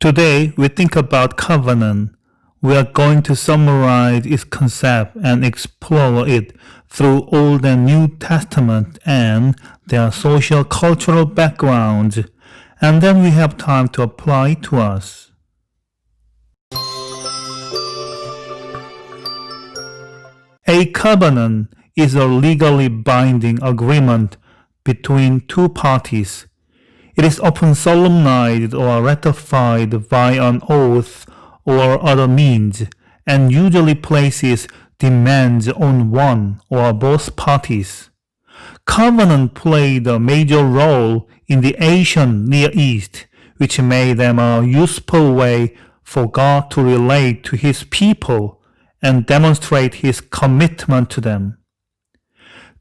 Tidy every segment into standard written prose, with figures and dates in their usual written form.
Today, we think about covenant. We are going to summarize its concept and explore it through Old and New Testament and their social cultural backgrounds, and then we have time to apply it to us. A covenant is a legally binding agreement between two parties. It is often solemnized or ratified by an oath or other means, and usually places demands on one or both parties. Covenant played a major role in the ancient Near East, which made them a useful way for God to relate to His people and demonstrate His commitment to them.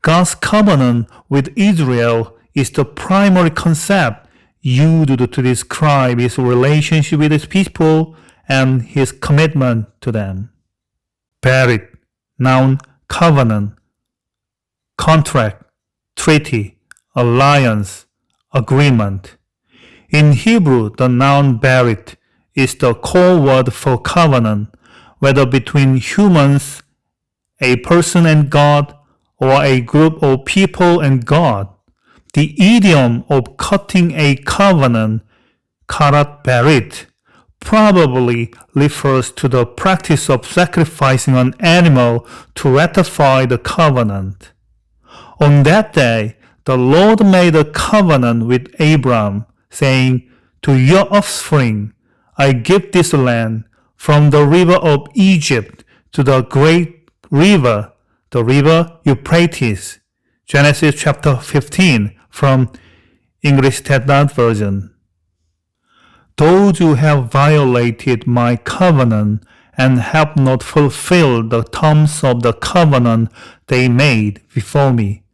God's covenant with Israel is the primary concept used to describe His relationship with His people and His commitment to them. Berit, noun, covenant, contract, treaty, alliance, agreement. In Hebrew, the noun berit is the core word for covenant, whether between humans, a person and God, or a group of people and God. The idiom of cutting a covenant, karat berit, probably refers to the practice of sacrificing an animal to ratify the covenant. On that day, the Lord made a covenant with Abram, saying, "To your offspring I give this land, from the river of Egypt to the great river, the river Euphrates." Genesis chapter 15 from English TDOT version. Those who have violated my covenant and have not fulfilled the terms of the covenant they made before me,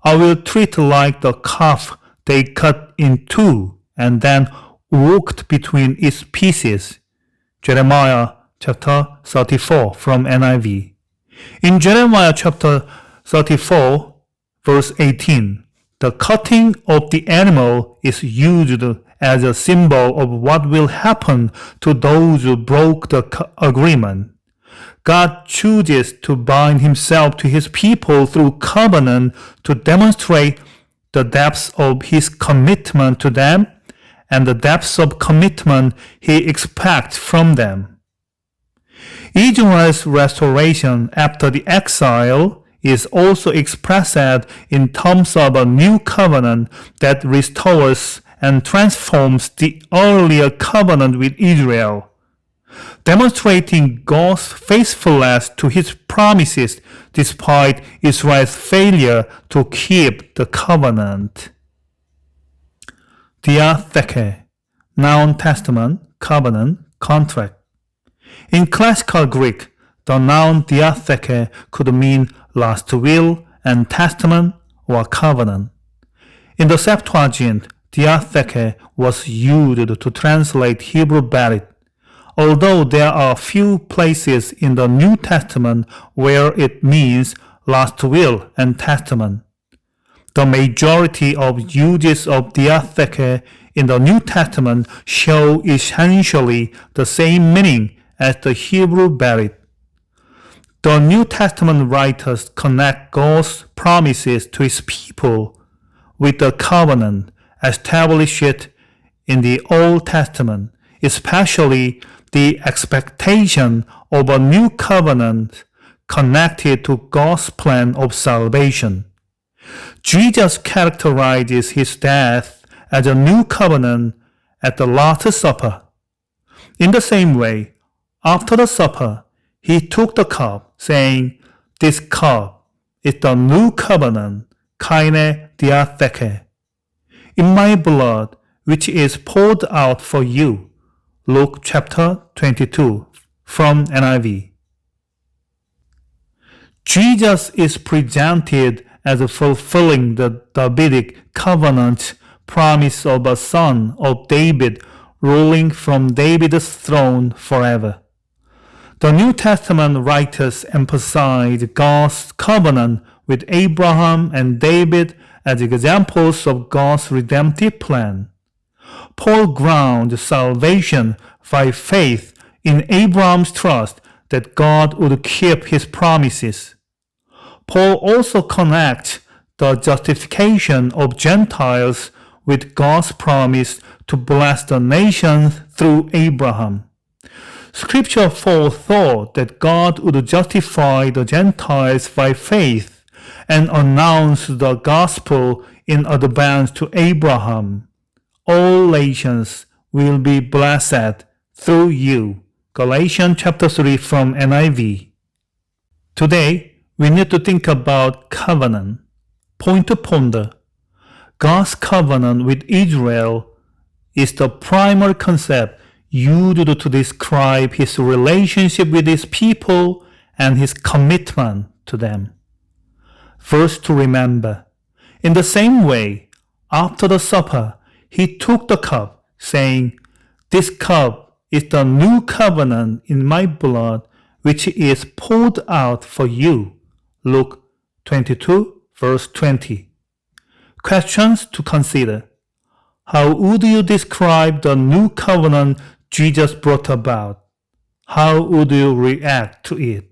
I will treat like the calf they cut in two and then walked between its pieces. Jeremiah chapter 34 from NIV. In Jeremiah chapter 34, verse 18, the cutting of the animal is used as a symbol of what will happen to those who broke the agreement. God chooses to bind Himself to His people through covenant to demonstrate the depths of His commitment to them and the depths of commitment He expects from them. Israel's restoration after the exile is also expressed in terms of a new covenant that restores and transforms the earlier covenant with Israel, demonstrating God's faithfulness to His promises despite Israel's failure to keep the covenant. Diatheke, noun testament, covenant, contract. In classical Greek, the noun diatheke could mean last will and testament or covenant. In the Septuagint, diatheke was used to translate Hebrew berit, although there are few places in the New Testament where it means last will and testament. The majority of uses of diatheke in the New Testament show essentially the same meaning as the Hebrew berit. The New Testament writers connect God's promises to His people with the covenant established in the Old Testament, especially the expectation of a new covenant connected to God's plan of salvation. Jesus characterizes His death as a new covenant at the Last Supper. In the same way, after the supper, He took the cup, saying, "This cup is the new covenant, kaine diatheke, in my blood, which is poured out for you." Luke chapter 22 from NIV. Jesus is presented as fulfilling the Davidic covenant promise of a son of David ruling from David's throne forever. The New Testament writers emphasize God's covenant with Abraham and David as examples of God's redemptive plan. Paul grounded salvation by faith in Abraham's trust that God would keep his promises. Paul also connects the justification of Gentiles with God's promise to bless the nations through Abraham. Scripture forethought that God would justify the Gentiles by faith and announce the gospel in advance to Abraham. All nations will be blessed through you. Galatians chapter 3 from NIV. Today, we need to think about covenant. Point to ponder. God's covenant with Israel is the primary concept used to describe his relationship with his people and his commitment to them. First, to remember. In the same way, after the supper, he took the cup, saying, "This cup is the new covenant in my blood, which is poured out for you." Luke 22, verse 20. Questions to consider. How would you describe the new covenant Jesus brought about? How would you react to it?